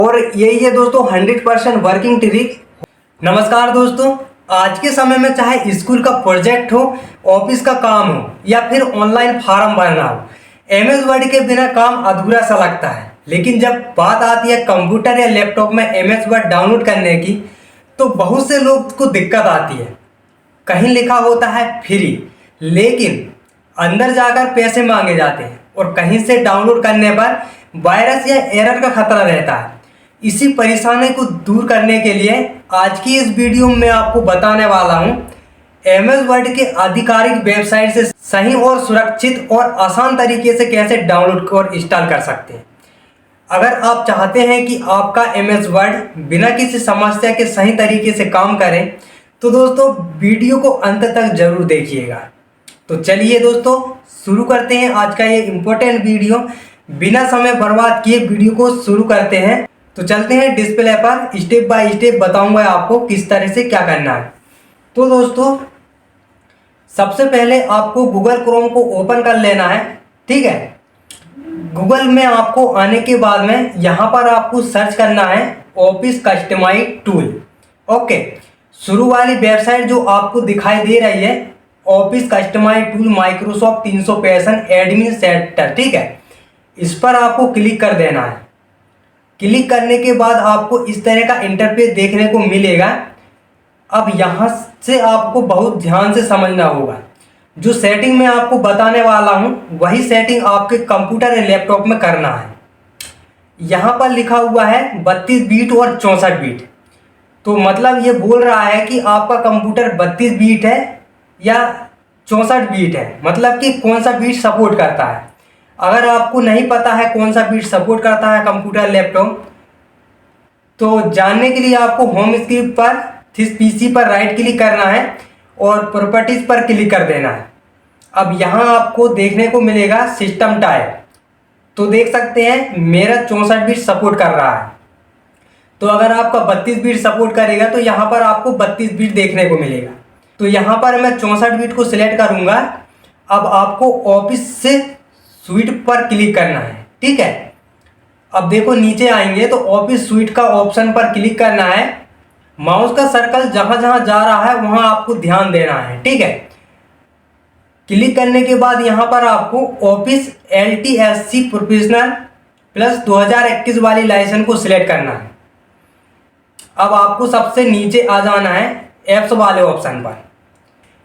और यही है दोस्तों 100% वर्किंग ट्रिक। नमस्कार दोस्तों, आज के समय में चाहे स्कूल का प्रोजेक्ट हो, ऑफिस का काम हो या फिर ऑनलाइन फॉर्म भरना हो, एमएस वर्ड के बिना काम अधूरा सा लगता है। लेकिन जब बात आती है कंप्यूटर या लैपटॉप में एमएस वर्ड डाउनलोड करने की, तो बहुत से लोग को दिक्कत आती है। कहीं लिखा होता है फ्री, लेकिन अंदर जाकर पैसे मांगे जाते हैं और कहीं से डाउनलोड करने पर वायरस या एरर का खतरा रहता है। इसी परेशानी को दूर करने के लिए आज की इस वीडियो में आपको बताने वाला हूं एमएस वर्ड के आधिकारिक वेबसाइट से सही और सुरक्षित और आसान तरीके से कैसे डाउनलोड और इंस्टॉल कर सकते हैं। अगर आप चाहते हैं कि आपका एमएस वर्ड बिना किसी समस्या के सही तरीके से काम करे, तो दोस्तों वीडियो को अंत तक जरूर देखिएगा। तो चलिए दोस्तों शुरू करते हैं आज का ये इम्पोर्टेंट वीडियो। बिना समय बर्बाद किए वीडियो को शुरू करते हैं। तो चलते हैं डिस्प्ले पर, स्टेप बाय स्टेप बताऊंगा आपको किस तरह से क्या करना है। तो दोस्तों सबसे पहले आपको गूगल क्रोम को ओपन कर लेना है, ठीक है। गूगल में आपको आने के बाद में यहाँ पर आपको सर्च करना है ऑफिस कस्टमाइज टूल। ओके, शुरू वाली वेबसाइट जो आपको दिखाई दे रही है office customize tool Microsoft 365 admin centre, ठीक है। इस पर आपको क्लिक कर देना है। क्लिक करने के बाद आपको इस तरह का इंटरफेस देखने को मिलेगा। अब यहाँ से आपको बहुत ध्यान से समझना होगा। जो सेटिंग मैं आपको बताने वाला हूँ वही सेटिंग आपके कंप्यूटर या लैपटॉप में करना है। यहाँ पर लिखा हुआ है 32 बीट और 64 बीट। तो मतलब ये बोल रहा है कि आपका कंप्यूटर 32 बीट है या 64 बीट है, मतलब कि कौन सा बीट सपोर्ट करता है। अगर आपको नहीं पता है कौन सा बीट सपोर्ट करता है कंप्यूटर लैपटॉप, तो जानने के लिए आपको होम स्क्रीन पर पीसी पर राइट क्लिक करना है और प्रॉपर्टीज पर क्लिक कर देना है। अब यहाँ आपको देखने को मिलेगा सिस्टम टाइप। तो देख सकते हैं मेरा 64 बीट सपोर्ट कर रहा है। तो अगर आपका 32 बीट सपोर्ट करेगा तो यहाँ पर आपको 32 बीट देखने को मिलेगा। तो यहाँ पर मैं 64 बीट को सिलेक्ट करूँगा। अब आपको ऑफिस से स्वीट पर क्लिक करना है, ठीक है। अब देखो नीचे आएंगे तो ऑफिस स्वीट का ऑप्शन पर क्लिक करना है। माउस का सर्कल जहां जहां जा रहा है वहां आपको ध्यान देना है, ठीक है। क्लिक करने के बाद यहां पर आपको ऑफिस LTSC प्रोफेशनल प्लस 2021 वाली लाइसेंस को सिलेक्ट करना है। अब आपको सबसे नीचे आ जाना है एप्स वाले ऑप्शन पर।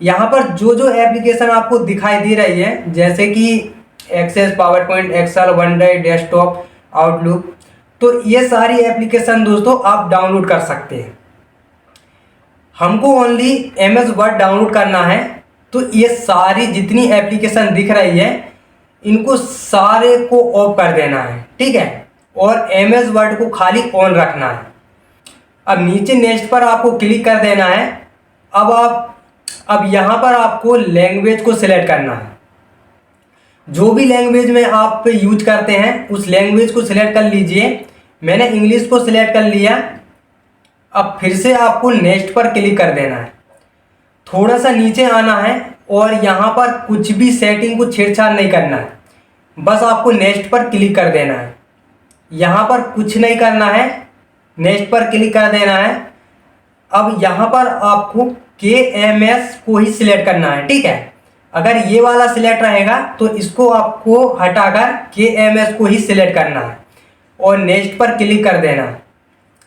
यहाँ पर जो जो एप्लीकेशन आपको दिखाई दे रही है, जैसे कि Access, PowerPoint, Excel, OneDrive, desktop, Outlook, तो ये सारी एप्लीकेशन दोस्तों आप डाउनलोड कर सकते हैं। हमको ओनली एमएस वर्ड डाउनलोड करना है, तो ये सारी जितनी एप्लीकेशन दिख रही है इनको सारे को ऑफ कर देना है, ठीक है। और एमएस वर्ड को खाली ऑन रखना है। अब नीचे नेक्स्ट पर आपको क्लिक कर देना है। अब यहाँ पर आपको लैंग्वेज को सिलेक्ट करना है। जो भी लैंग्वेज में आप यूज करते हैं उस लैंग्वेज को सिलेक्ट कर लीजिए। मैंने इंग्लिश को सिलेक्ट कर लिया। अब फिर से आपको नेक्स्ट पर क्लिक कर देना है। थोड़ा सा नीचे आना है और यहाँ पर कुछ भी सेटिंग को छेड़छाड़ नहीं करना है, बस आपको नेक्स्ट पर क्लिक कर देना है। यहाँ पर कुछ नहीं करना है, नेक्स्ट पर क्लिक कर देना है। अब यहाँ पर आपको KMS को ही सिलेक्ट करना है, ठीक है। अगर ये वाला सिलेक्ट रहेगा तो इसको आपको हटाकर KMS को ही सिलेक्ट करना है और नेक्स्ट पर क्लिक कर देना है।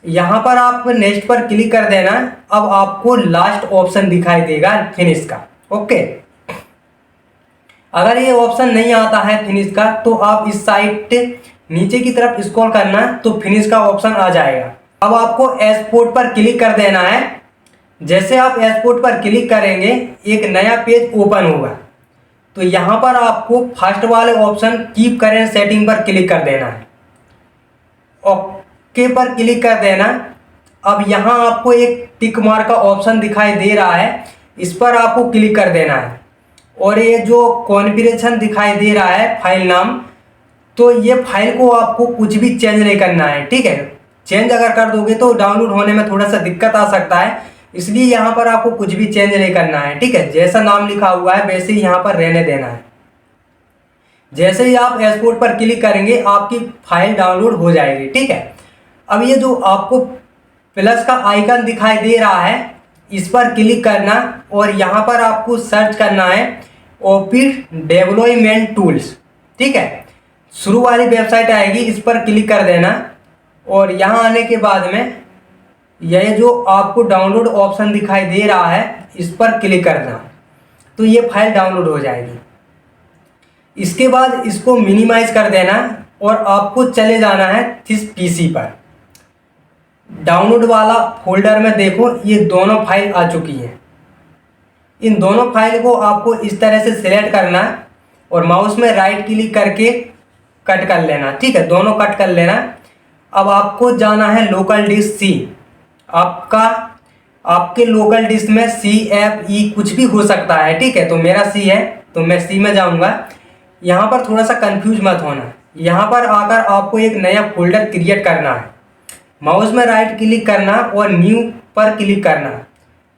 यहाँ पर आप नेक्स्ट पर क्लिक कर देना। अब आपको लास्ट ऑप्शन दिखाई देगा फिनिश का, ओके। अगर ये ऑप्शन नहीं आता है फिनिश का, तो आप इस साइड नीचे की तरफ स्क्रॉल करना तो फिनिश का ऑप्शन आ जाएगा। अब आपको एक्सपोर्ट पर क्लिक कर देना है। जैसे आप एक्सपोर्ट पर क्लिक करेंगे एक नया पेज ओपन होगा। तो यहाँ पर आपको फर्स्ट वाले ऑप्शन कीप करेंट सेटिंग पर क्लिक कर देना है। ओके पर क्लिक कर देना। अब यहाँ आपको एक टिक मार्क का ऑप्शन दिखाई दे रहा है, इस पर आपको क्लिक कर देना है। और ये जो कॉन्फ़िगरेशन दिखाई दे रहा है फाइल नाम, तो ये फाइल को आपको कुछ भी चेंज नहीं करना है, ठीक है। चेंज अगर कर दोगे तो डाउनलोड होने में थोड़ा सा दिक्कत आ सकता है, इसलिए यहाँ पर आपको कुछ भी चेंज नहीं करना है, ठीक है। जैसा नाम लिखा हुआ है वैसे ही यहाँ पर रहने देना है। जैसे ही आप एक्सपोर्ट पर क्लिक करेंगे आपकी फाइल डाउनलोड हो जाएगी, ठीक है। अब ये जो आपको प्लस का आइकन दिखाई दे रहा है, इस पर क्लिक करना और यहाँ पर आपको सर्च करना है ऑफिस डेवलपमेंट टूल्स। ठीक है, शुरू वाली वेबसाइट आएगी, इस पर क्लिक कर देना और यहाँ आने के बाद में यह जो आपको डाउनलोड ऑप्शन दिखाई दे रहा है, इस पर क्लिक करना तो ये फाइल डाउनलोड हो जाएगी। इसके बाद इसको मिनिमाइज कर देना और आपको चले जाना है इस पीसी पर। डाउनलोड वाला फोल्डर में देखो ये दोनों फाइल आ चुकी हैं। इन दोनों फाइल को आपको इस तरह से सिलेक्ट करना है और माउस में राइट क्लिक करके कट कर लेना। ठीक है, दोनों कट कर लेना। अब आपको जाना है लोकल डिस्क सी। आपके लोकल डिस्क में CFE कुछ भी हो सकता है। ठीक है, तो मेरा सी है तो मैं सी में जाऊंगा। यहाँ पर थोड़ा सा कंफ्यूज मत होना, यहाँ पर आकर आपको एक नया फोल्डर क्रिएट करना है। माउस में राइट क्लिक करना और न्यू पर क्लिक करना,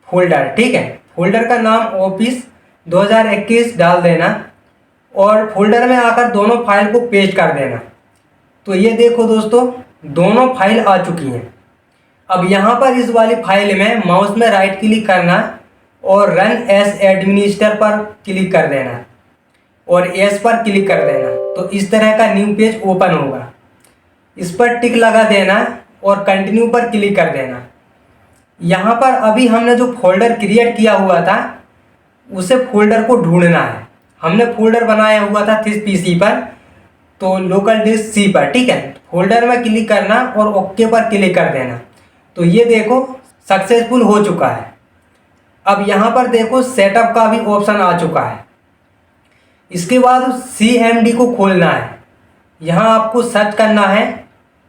फोल्डर। ठीक है, फोल्डर का नाम ऑफिस 2021 डाल देना और फोल्डर में आकर दोनों फाइल को पेस्ट कर देना। तो ये देखो दोस्तों, दोनों फाइल आ चुकी हैं। अब यहाँ पर इस वाली फाइल में माउस में राइट क्लिक करना और रन एज एडमिनिस्टर पर क्लिक कर देना और एस पर क्लिक कर देना। तो इस तरह का न्यू पेज ओपन होगा। इस पर टिक लगा देना और कंटिन्यू पर क्लिक कर देना। यहाँ पर अभी हमने जो फोल्डर क्रिएट किया हुआ था उसे फोल्डर को ढूंढना है। हमने फोल्डर बनाया हुआ था इस पीसी पर, तो लोकल डिस्क सी पर। ठीक है, फोल्डर में क्लिक करना और ओके पर क्लिक कर देना। तो ये देखो सक्सेसफुल हो चुका है। अब यहाँ पर देखो सेटअप का भी ऑप्शन आ चुका है। इसके बाद CMD को खोलना है। यहाँ आपको सर्च करना है,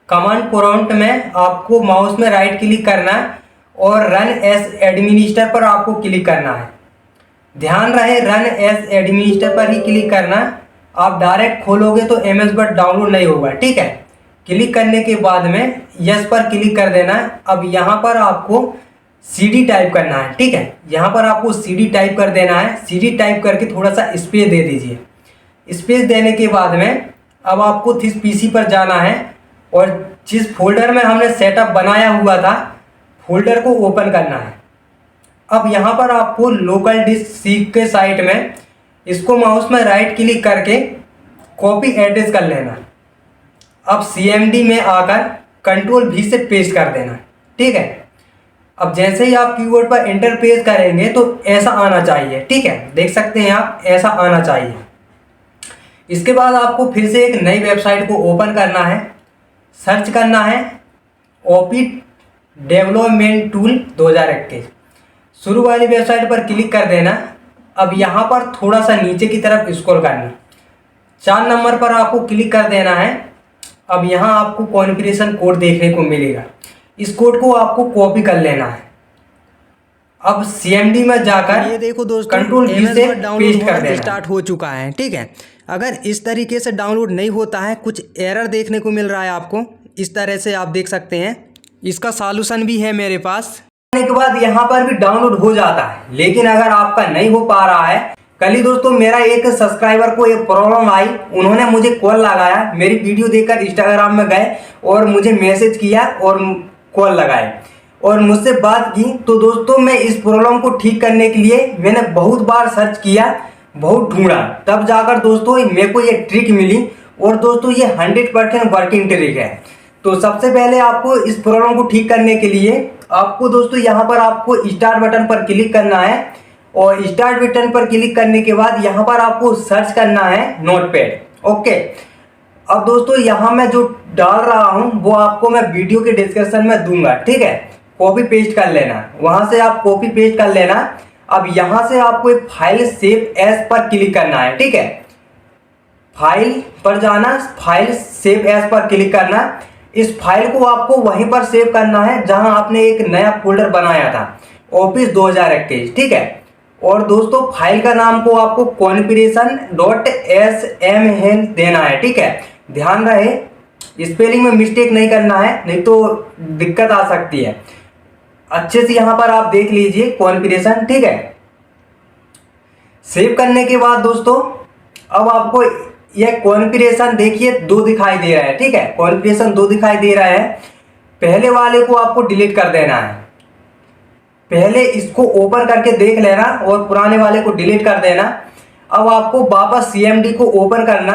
कमांड प्रॉम्प्ट में आपको माउस में राइट क्लिक करना और रन एज एडमिनिस्टर पर आपको क्लिक करना है। ध्यान रहे रन एज एडमिनिस्टर पर ही क्लिक करना। आप डायरेक्ट खोलोगे तो MS वर्ड डाउनलोड नहीं होगा। ठीक है, क्लिक करने के बाद में यस पर क्लिक कर देना। अब यहाँ पर आपको CD टाइप करना है। ठीक है, यहाँ पर आपको CD टाइप कर देना है। CD टाइप करके थोड़ा सा स्पेस दे दीजिए। स्पेस देने के बाद में अब आपको इस पीसी पर जाना है और जिस फोल्डर में हमने सेटअप बनाया हुआ था फोल्डर को ओपन करना है। अब यहाँ पर आपको लोकल डिस्क सी के साइड में इसको माउस में राइट क्लिक करके कॉपी एड्रेस कर लेना। अब CMD में आकर Ctrl+V से पेस्ट कर देना। ठीक है, अब जैसे ही आप कीबोर्ड पर एंटर प्रेस करेंगे तो ऐसा आना चाहिए। ठीक है, देख सकते हैं आप, ऐसा आना चाहिए। इसके बाद आपको फिर से एक नई वेबसाइट को ओपन करना है। सर्च करना है ऑफिस डेवलपमेंट टूल 2021। शुरू वाली वेबसाइट पर क्लिक कर देना। अब यहाँ पर थोड़ा सा नीचे की तरफ स्क्रॉल करना, 4 नंबर पर आपको क्लिक कर देना है। अब यहाँ आपको कॉन्फ़िगरेशन कोड देखने को मिलेगा। इस कोड को आपको कॉपी कर लेना है। अब CMD में जाकर ये देखो दोस्तों, Ctrl+V से पेस्ट कर देना। स्टार्ट हो चुका है। ठीक है, अगर इस तरीके से डाउनलोड नहीं होता है, कुछ एरर देखने को मिल रहा है आपको, इस तरह से आप देख सकते हैं। इसका सॉल्यूशन भी है मेरे पास। के बाद यहाँ पर भी डाउनलोड हो जाता है, लेकिन अगर आपका नहीं हो पा रहा है, कल ही दोस्तों मेरा एक सब्सक्राइबर को एक प्रॉब्लम आई। उन्होंने मुझे कॉल लगाया, मेरी वीडियो देखकर इंस्टाग्राम में गए और मुझे मैसेज किया और कॉल लगाए और मुझसे बात की। तो दोस्तों मैं इस प्रॉब्लम को ठीक करने के लिए मैंने बहुत बार सर्च किया, बहुत ढूंढा, तब जाकर दोस्तों मेरे को ये ट्रिक मिली। और दोस्तों ये 100% वर्किंग ट्रिक है। तो सबसे पहले आपको इस प्रॉब्लम को ठीक करने के लिए आपको दोस्तों यहाँ पर आपको स्टार्ट बटन पर क्लिक करना है और स्टार्ट बटन पर क्लिक करने के बाद यहाँ पर आपको सर्च करना है नोटपैड। ओके, अब दोस्तों यहाँ मैं जो डाल रहा हूँ वो आपको मैं वीडियो के डिस्क्रिप्शन में दूंगा। ठीक है, कॉपी पेस्ट कर लेना, वहां से आप कॉपी पेस्ट कर लेना। अब यहाँ से आपको एक फाइल सेव एज पर क्लिक करना है। ठीक है, फाइल पर जाना, फाइल सेव एज पर क्लिक करना। इस फाइल को आपको वहीं पर सेव करना है जहां आपने एक नया फोल्डर बनाया था, ऑफिस 2021। ठीक है, और दोस्तों फाइल का नाम को आपको configuration.sml देना है। ठीक है, ध्यान रहे स्पेलिंग में मिस्टेक नहीं करना है, नहीं तो दिक्कत आ सकती है। अच्छे से यहाँ पर आप देख लीजिए कॉन्फ़िगरेशन। ठीक है, सेव करने के बाद दोस्तों अब आपको यह कॉन्फ़िगरेशन देखिए 2 दिखाई दे रहा है। ठीक है, कॉन्फ़िगरेशन 2 दिखाई दे रहा है। पहले वाले को आपको डिलीट कर देना है। पहले इसको ओपन करके देख लेना और पुराने वाले को डिलीट कर देना। अब आपको वापस CMD को ओपन करना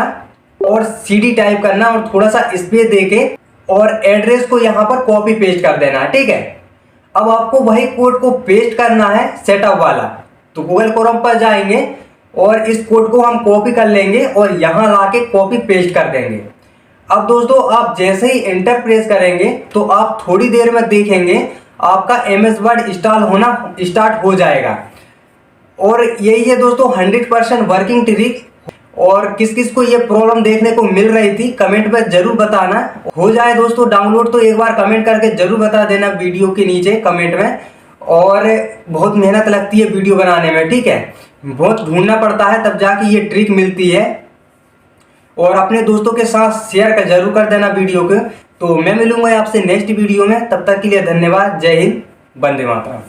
और CD टाइप करना और थोड़ा सा स्पेस देके और एड्रेस को यहाँ पर कॉपी पेस्ट कर देना है, ठीक है। अब आपको वही कोड को पेस्ट करना है सेटअप वाला, तो गूगल क्रोम पर जाएंगे और इस कोड को हम कॉपी कर लेंगे और यहाँ लाके कॉपी पेस्ट कर देंगे। अब दोस्तों आप जैसे ही एंटर प्रेस करेंगे तो आप थोड़ी देर में देखेंगे आपका MS वर्ड इंस्टॉल होना स्टार्ट हो जाएगा। और यही है दोस्तों 100% वर्किंग ट्रिक। और किस किस को ये प्रॉब्लम देखने को मिल रही थी कमेंट में जरूर बताना। हो जाए दोस्तों डाउनलोड तो एक बार कमेंट करके जरूर बता देना वीडियो के नीचे कमेंट में। और बहुत मेहनत लगती है वीडियो बनाने में, ठीक है, बहुत ढूंढना पड़ता है तब जाके ये ट्रिक मिलती है। और अपने दोस्तों के साथ शेयर जरूर कर देना वीडियो को। तो मैं मिलूंगा आपसे नेक्स्ट वीडियो में, तब तक के लिए धन्यवाद। जय हिंद, वंदे मातरम।